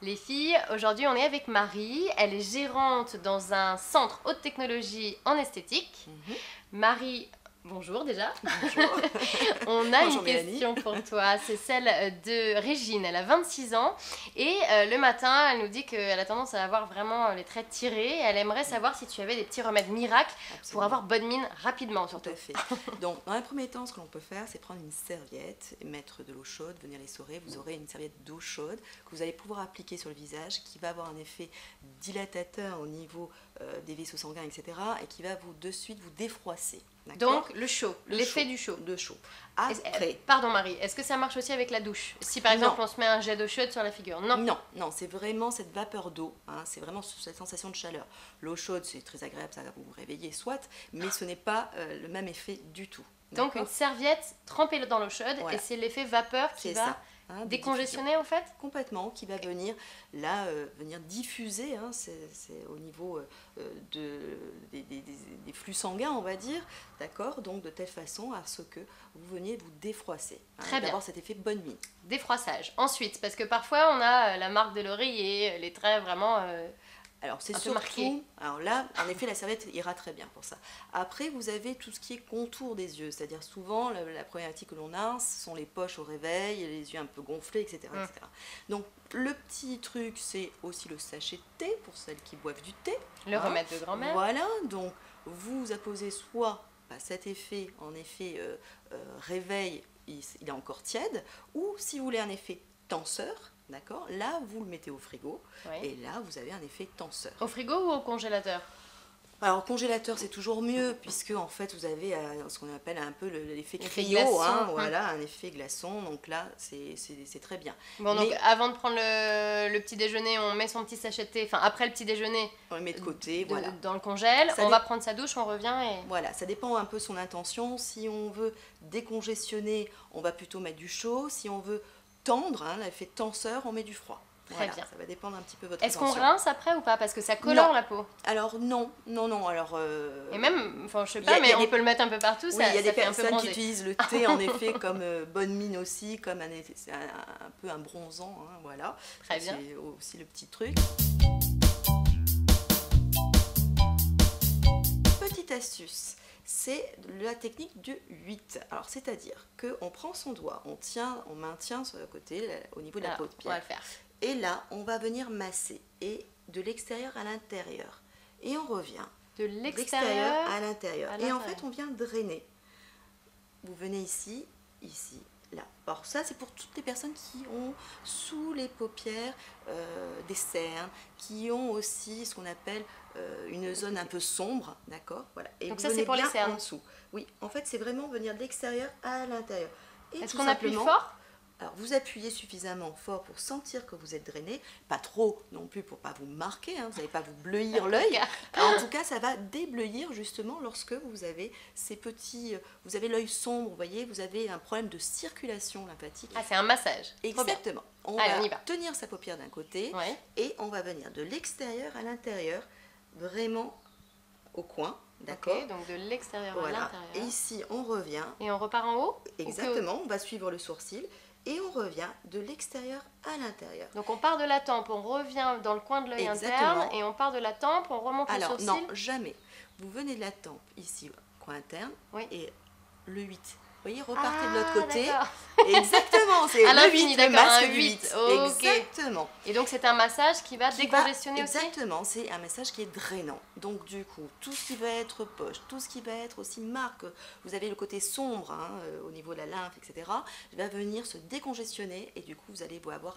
Les filles, aujourd'hui on est avec Marie, elle est gérante dans un centre haute technologie en esthétique. Marie, bonjour déjà. Bonjour. On a Bonjour une question pour toi, c'est celle de Régine, elle a 26 ans et le matin elle nous dit qu'elle a tendance à avoir vraiment les traits tirés. Elle aimerait savoir si tu avais des petits remèdes miracles pour avoir bonne mine rapidement surtout. Tout à fait. Donc dans un premier temps, ce que l'on peut faire, c'est prendre une serviette, mettre de l'eau chaude, venir l'essorer. Vous aurez une serviette d'eau chaude que vous allez pouvoir appliquer sur le visage, qui va avoir un effet dilatateur au niveau des vaisseaux sanguins, etc. et qui va vous de suite vous défroisser. Donc le chaud, l'effet du chaud. De chaud. Après, pardon Marie, est-ce que ça marche aussi avec la douche? Si par exemple on se met un jet d'eau chaude sur la figure? Non. Non, c'est vraiment cette vapeur d'eau, hein, c'est vraiment cette sensation de chaleur. L'eau chaude, c'est très agréable, ça va vous réveiller, soit, mais ce n'est pas le même effet du tout. Donc une serviette trempée dans l'eau chaude, voilà. Et c'est l'effet vapeur qui va ça, hein, décongestionner en fait? Complètement, qui va venir là, venir diffuser, hein, c'est au niveau des flux sanguins, on va dire, d'accord? Donc de telle façon à ce que vous veniez vous défroisser, hein, très bien, d'avoir cet effet bonne mine. Défroissage. Ensuite, parce que parfois on a la marque de l'oreiller, les traits vraiment... Alors c'est surtout, alors là, en effet, la serviette ira très bien pour ça. Après, vous avez tout ce qui est contour des yeux, c'est-à-dire souvent, la problématique que l'on a, ce sont les poches au réveil, les yeux un peu gonflés, etc. etc. Donc, le petit truc, c'est aussi le sachet de thé, pour celles qui boivent du thé. Le remède de grand-mère. Voilà, donc vous apposez soit cet effet, en effet, réveil, il est encore tiède, ou si vous voulez un effet tenseur, d'accord? Là, vous le mettez au frigo, oui. Et là, vous avez un effet tenseur. Au frigo ou au congélateur? Alors, au congélateur, c'est toujours mieux, puisque en fait, vous avez ce qu'on appelle un peu l'effet cryo, hein, voilà, un effet glaçon. Donc là, c'est très bien. Bon, donc avant de prendre le petit déjeuner, on met son petit sachet de thé. Enfin, après le petit déjeuner, on le met de côté, voilà. Dans le congèle. On va prendre sa douche, on revient et... Voilà, ça dépend un peu de son intention. Si on veut décongestionner, on va plutôt mettre du chaud. Si on veut tendre, hein, l'effet tenseur, on met du froid. Très bien. Ça va dépendre un petit peu de votre intention. Est-ce qu'on rince après ou pas? Parce que ça colore la peau. Alors non. Alors, et même, enfin je sais pas, mais on peut le mettre un peu partout. Oui, il y a des personnes qui utilisent le thé en effet comme bonne mine aussi, comme un peu un bronzant, hein, voilà. Très bien. C'est aussi le petit truc. Petite astuce. C'est la technique du 8. Alors, c'est-à-dire qu'on prend son doigt, on maintient sur le côté, au niveau de la paupière. On va le faire. Et là, on va venir masser, et de l'extérieur à l'intérieur. Et on revient. De l'extérieur à l'intérieur. Et en fait, on vient drainer. Vous venez ici, là. Alors ça, c'est pour toutes les personnes qui ont sous les paupières des cernes, qui ont aussi ce qu'on appelle une zone un peu sombre, d'accord? Voilà. Et donc vous ça, venez c'est pour bien les cernes. en dessous. Oui, en fait, c'est vraiment venir de l'extérieur à l'intérieur. Est-ce qu'on appuie fort? Alors, vous appuyez suffisamment fort pour sentir que vous êtes drainé, pas trop non plus pour pas vous marquer, hein, vous n'allez pas vous bleuir l'œil. En tout cas, ça va débleuir justement lorsque vous avez ces petits, vous avez l'œil sombre, vous voyez, vous avez un problème de circulation lymphatique. Ah, c'est un massage. Exactement. On va tenir sa paupière d'un côté et on va venir de l'extérieur à l'intérieur, vraiment au coin. D'accord. Okay, donc de l'extérieur à l'intérieur. Et ici, on revient. Et on repart en haut? Exactement, on va suivre le sourcil. Et on revient de l'extérieur à l'intérieur. Donc on part de la tempe, on revient dans le coin de l'œil interne, et on part de la tempe, on remonte le sourcil. Alors non, jamais. Vous venez de la tempe, ici, coin interne, et le 8. Vous voyez, repartez de l'autre côté. Exactement, c'est le 8, le masque du 8. Okay. Exactement. Et donc c'est un massage qui va décongestionner aussi? Exactement, c'est un massage qui est drainant. Donc du coup, tout ce qui va être poche, tout ce qui va être aussi marque, vous avez le côté sombre, hein, au niveau de la lymphe, etc., va venir se décongestionner et du coup, vous allez avoir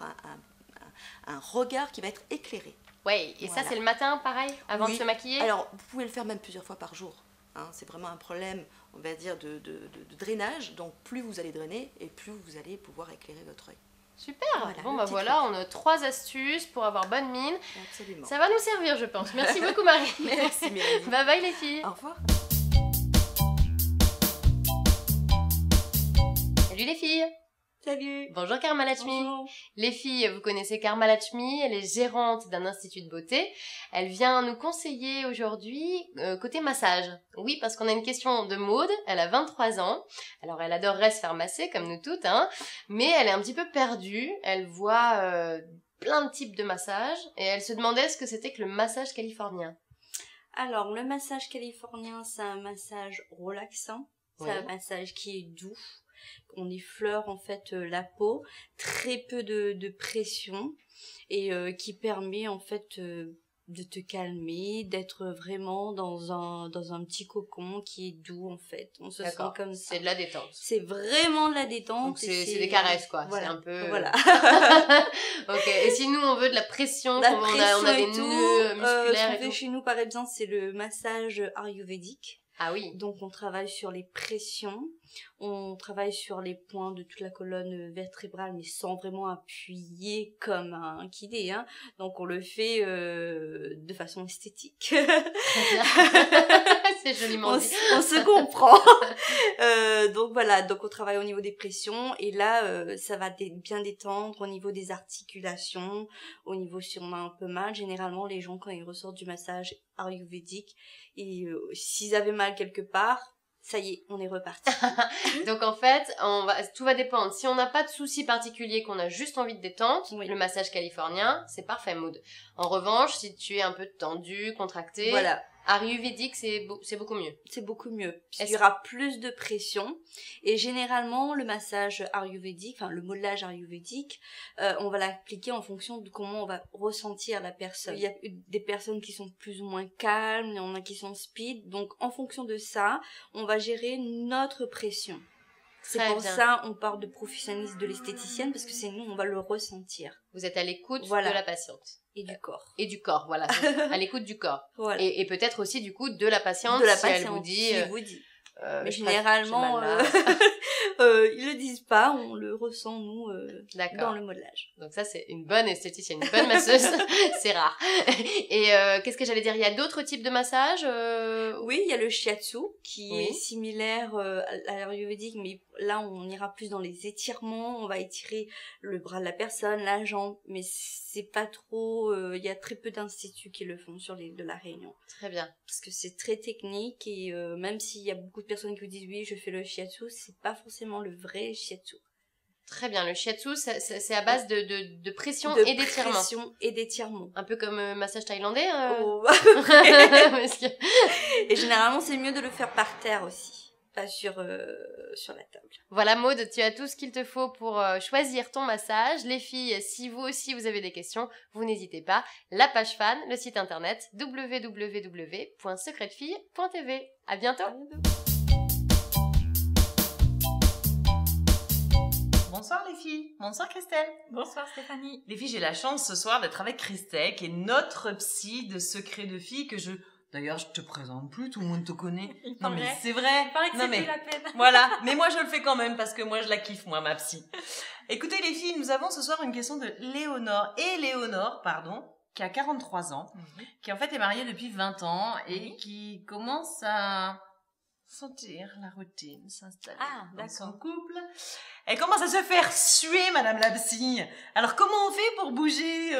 un regard qui va être éclairé. Oui, et ça c'est le matin, pareil, avant de se maquiller? Alors, vous pouvez le faire même plusieurs fois par jour. Hein, c'est vraiment un problème, on va dire, de drainage. Donc, plus vous allez drainer et plus vous allez pouvoir éclairer votre œil. Super. Voilà, bon, bah voilà, on a 3 astuces pour avoir bonne mine. Absolument. Ça va nous servir, je pense. Merci beaucoup, Marie. Merci, Mélanie. Bye bye, les filles. Au revoir. Salut, les filles. Salut. Bonjour Karma Lakshmi. Bonjour. Les filles, vous connaissez Karma Lakshmi, elle est gérante d'un institut de beauté. Elle vient nous conseiller aujourd'hui côté massage. Oui, parce qu'on a une question de Maude, elle a 23 ans. Alors elle adorerait se faire masser comme nous toutes, hein, mais elle est un petit peu perdue. Elle voit plein de types de massages et elle se demandait ce que c'était que le massage californien. Alors, le massage californien, c'est un massage relaxant. C'est un massage qui est doux. On effleure en fait la peau, très peu de pression et qui permet en fait de te calmer, d'être vraiment dans un petit cocon qui est doux en fait. On se sent comme ça. C'est de la détente. C'est vraiment de la détente. Donc c'est des caresses quoi. Voilà. C'est un peu. Voilà. Ok. Et si nous on veut de la pression, on a des nœuds musculaires ce qu'on fait chez nous par exemple, c'est le massage ayurvédique. Ah oui. Donc on travaille sur les pressions, on travaille sur les points de toute la colonne vertébrale, mais sans vraiment appuyer comme un kiné, hein. Donc on le fait de façon esthétique. Très bien. C'est joliment dit. On se comprend. Donc voilà, donc on travaille au niveau des pressions et là ça va bien détendre au niveau des articulations, au niveau si on a un peu mal. Généralement les gens quand ils ressortent du massage ayurvédique et s'ils avaient mal quelque part, ça y est, on est reparti. Donc en fait, tout va dépendre. Si on n'a pas de souci particulier, qu'on a juste envie de détente, le massage californien, c'est parfait, Maud. En revanche, si tu es un peu tendu, contracté, voilà. Ayurvédique, c'est beaucoup mieux. C'est beaucoup mieux, puisqu'il y aura plus de pression. Et généralement, le massage ayurvédique, enfin le modelage ayurvédique, on va l'appliquer en fonction de comment on va ressentir la personne. Il y a des personnes qui sont plus ou moins calmes, il y en a qui sont speed. Donc, en fonction de ça, on va gérer notre pression. C'est pour ça on parle de professionnalisme de l'esthéticienne, parce que c'est nous, on va le ressentir. Vous êtes à l'écoute de la patiente. Et du corps. Et du corps, voilà. À l'écoute du corps. Voilà. Et peut-être aussi, du coup, de la patiente, elle vous dit... Si elle vous dit. Mais généralement, ils le disent pas, on le ressent, nous, dans le modelage. Donc ça, c'est une bonne esthéticienne, une bonne masseuse. C'est rare. Et qu'est-ce que j'allais dire? Il y a d'autres types de massages Oui, il y a le shiatsu, qui est similaire à l'ayurvédique, mais là, on ira plus dans les étirements. On va étirer le bras de la personne, la jambe, mais c'est pas trop... Il y a très peu d'instituts qui le font sur l'île de la Réunion. Très bien. Parce que c'est très technique et même s'il y a beaucoup de personnes qui vous disent oui, je fais le shiatsu, c'est pas forcément le vrai shiatsu. Très bien, le shiatsu, c'est à base de pression et d'étirement. Pression et d'étirement. Un peu comme massage thaïlandais. Et généralement, c'est mieux de le faire par terre aussi, pas sur la table. Voilà Maud, tu as tout ce qu'il te faut pour choisir ton massage. Les filles, si vous aussi vous avez des questions, vous n'hésitez pas. La page fan, le site internet www.secretfille.tv. À bientôt. Bonsoir les filles, bonsoir Christelle. Bonsoir Stéphanie. Les filles, j'ai la chance ce soir d'être avec Christelle, qui est notre psy de Secret de Filles, que d'ailleurs, je te présente plus, tout le monde te connaît. Non mais c'est vrai. Il paraît que c'est plus la peine. Voilà, mais moi je le fais quand même parce que moi je la kiffe, moi, ma psy. Écoutez les filles, nous avons ce soir une question de Léonore, qui a 43 ans, qui en fait est mariée depuis 20 ans et qui commence à sentir la routine s'installer dans son couple. Elle commence à se faire suer, madame la psy. Alors, comment on fait pour bouger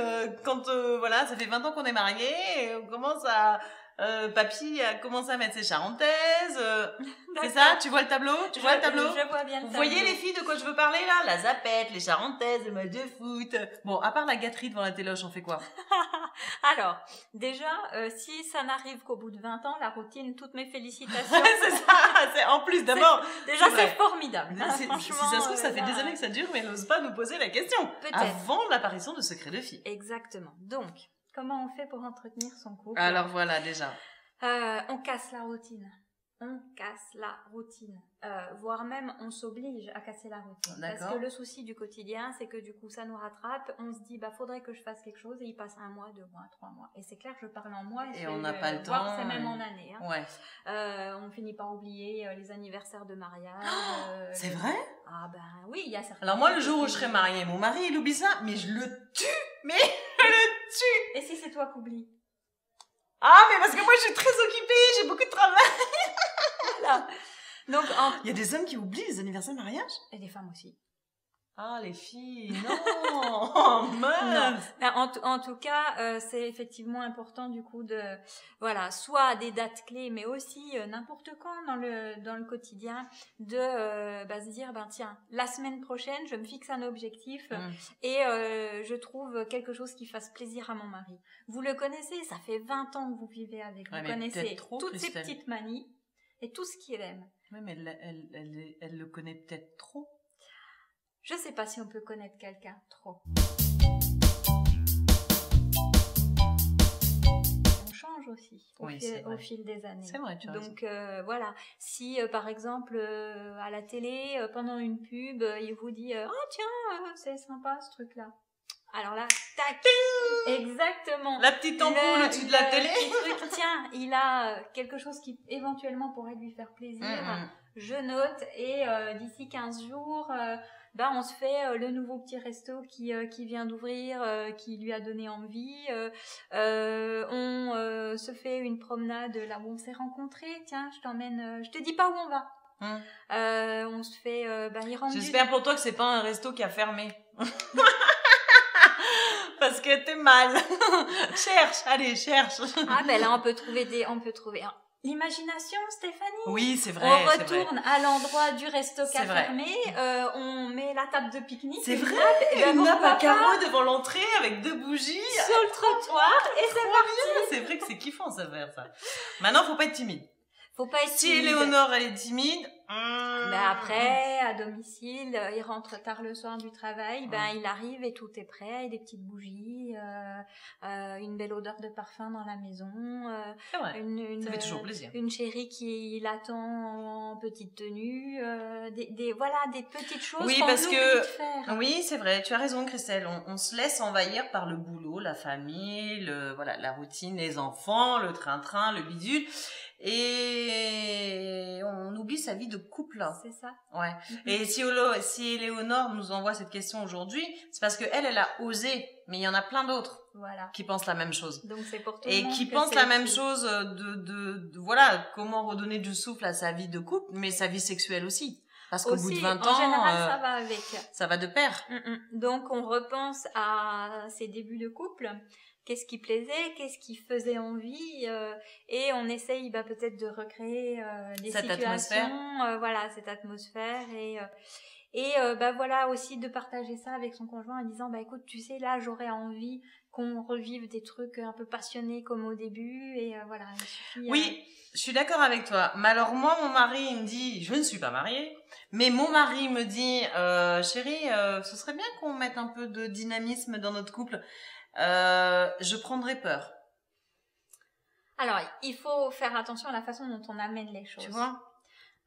quand, ça fait 20 ans qu'on est mariés et on commence à... papy a commencé à mettre ses charentaises. C'est ça? Tu vois le tableau? Je vois bien le tableau. Vous voyez les filles de quoi je veux parler là? La zapette, les charentaises, le match de foot. Bon, à part la gâterie devant la téloche, on fait quoi? Alors, déjà, si ça n'arrive qu'au bout de 20 ans, la routine, toutes mes félicitations. C'est ça, c'est en plus d'abord. Déjà, c'est formidable. Si ça se trouve, ça fait des années que ça dure, mais elle n'ose pas nous poser la question. Peut-être. Avant l'apparition de Secret de Filles. Exactement. Donc, comment on fait pour entretenir son couple? Alors voilà, déjà. On casse la routine. Voire même on s'oblige à casser la routine. Parce que le souci du quotidien, c'est que du coup ça nous rattrape, on se dit faudrait que je fasse quelque chose et il passe 1 mois, 2 mois, 3 mois. Et c'est clair que je parle en mois et on n'a pas le temps. C'est même en année. Hein. Ouais. On finit par oublier les anniversaires de mariage. C'est vrai? Ah ben oui, il y a certains. Alors moi le jour où je serai mariée, mon mari il oublie ça, mais je le tue. Mais je le tue. Et si c'est toi qui oublies? Ah, mais parce que moi, je suis très occupée, j'ai beaucoup de travail. Voilà. Donc, il y a des hommes qui oublient les anniversaires de mariage? Et des femmes aussi. Ah, les filles, non, mince. En tout cas, c'est effectivement important du coup de, voilà, soit des dates clés, mais aussi n'importe quand dans le quotidien, de se dire, tiens, la semaine prochaine, je me fixe un objectif et je trouve quelque chose qui fasse plaisir à mon mari. Vous le connaissez, ça fait 20 ans que vous vivez avec, vous connaissez toutes ces petites manies et tout ce qu'il aime. Oui, mais elle le connaît peut-être trop. Je sais pas si on peut connaître quelqu'un trop. On change aussi au fil des années. C'est vrai, tu as Donc voilà, si par exemple à la télé, pendant une pub, il vous dit « Oh tiens, c'est sympa ce truc-là ». Alors là, tac, exactement. La petite ampoule au-dessus de la télé. Le truc, tiens, il a quelque chose qui éventuellement pourrait lui faire plaisir. Je note et d'ici 15 jours... on se fait le nouveau petit resto qui vient d'ouvrir, qui lui a donné envie. On se fait une promenade là où on s'est rencontrés. Tiens, je t'emmène. Je te dis pas où on va. On se fait. Il rentre. J'espère pour toi que c'est pas un resto qui a fermé. Parce que t'es mal. Cherche, allez, cherche. Ah là on peut trouver l'imagination, Stéphanie. Oui, c'est vrai. On retourne à l'endroit du resto qui a fermé. On met la table de pique-nique. C'est vrai. Une nappe à carreaux devant l'entrée avec 2 bougies sur le trottoir et c'est parti. C'est vrai que c'est kiffant ça faire ça. Maintenant, faut pas être timide. Faut pas être timide. Si Éléonore elle est timide. Mais après, à domicile, il rentre tard le soir du travail, il arrive et tout est prêt, des petites bougies, une belle odeur de parfum dans la maison, c'est vrai. Ça fait toujours plaisir. Une chérie qui l'attend en petite tenue, des petites choses oui, qu'on parce oublie que de faire. Oui, c'est vrai, tu as raison Christelle, on se laisse envahir par le boulot, la famille, la routine, les enfants, le train-train, le bidule. Et on oublie sa vie de couple. C'est ça. Ouais. Et si Éléonore nous envoie cette question aujourd'hui, c'est parce que elle a osé, mais il y en a plein d'autres qui pensent la même chose. Donc c'est pour tout le et monde qui pensent la même chose de comment redonner du souffle à sa vie de couple, mais sa vie sexuelle aussi. Parce qu'au bout de 20 ans, en général, ça va avec. Ça va de pair. Donc on repense à ses débuts de couple. Qu'est-ce qui plaisait, qu'est-ce qui faisait envie, et on essaye peut-être de recréer des situations, cette atmosphère, et aussi de partager ça avec son conjoint en disant écoute, tu sais, là j'aurais envie qu'on revive des trucs un peu passionnés comme au début, et voilà. Il suffit, oui, je suis d'accord avec toi. Mais alors moi, mon mari il me dit, je ne suis pas mariée, mais mon mari me dit chérie, ce serait bien qu'on mette un peu de dynamisme dans notre couple. Je prendrais peur. Alors, il faut faire attention à la façon dont on amène les choses. Tu vois ?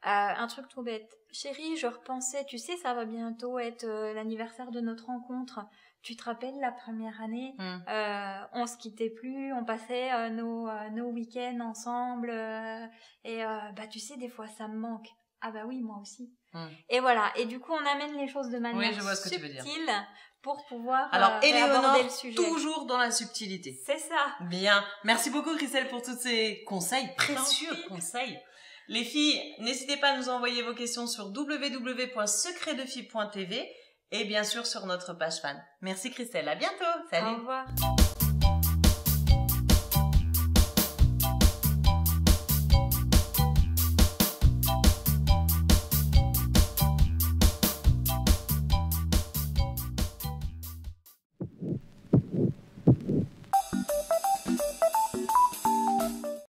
Un truc tout bête. Chérie, je repensais, tu sais, ça va bientôt être l'anniversaire de notre rencontre. Tu te rappelles la première année, on se quittait plus, on passait nos week-ends ensemble, et tu sais, des fois ça me manque. Ah bah oui, moi aussi. Et voilà, et du coup on amène les choses de manière subtile pour pouvoir aborder le sujet. Toujours dans la subtilité. C'est ça. Bien, merci beaucoup Christelle pour tous ces conseils, précieux conseils. Les filles, n'hésitez pas à nous envoyer vos questions sur www.secretdefille.tv et bien sûr sur notre page fan. Merci Christelle, à bientôt. Salut. Au revoir.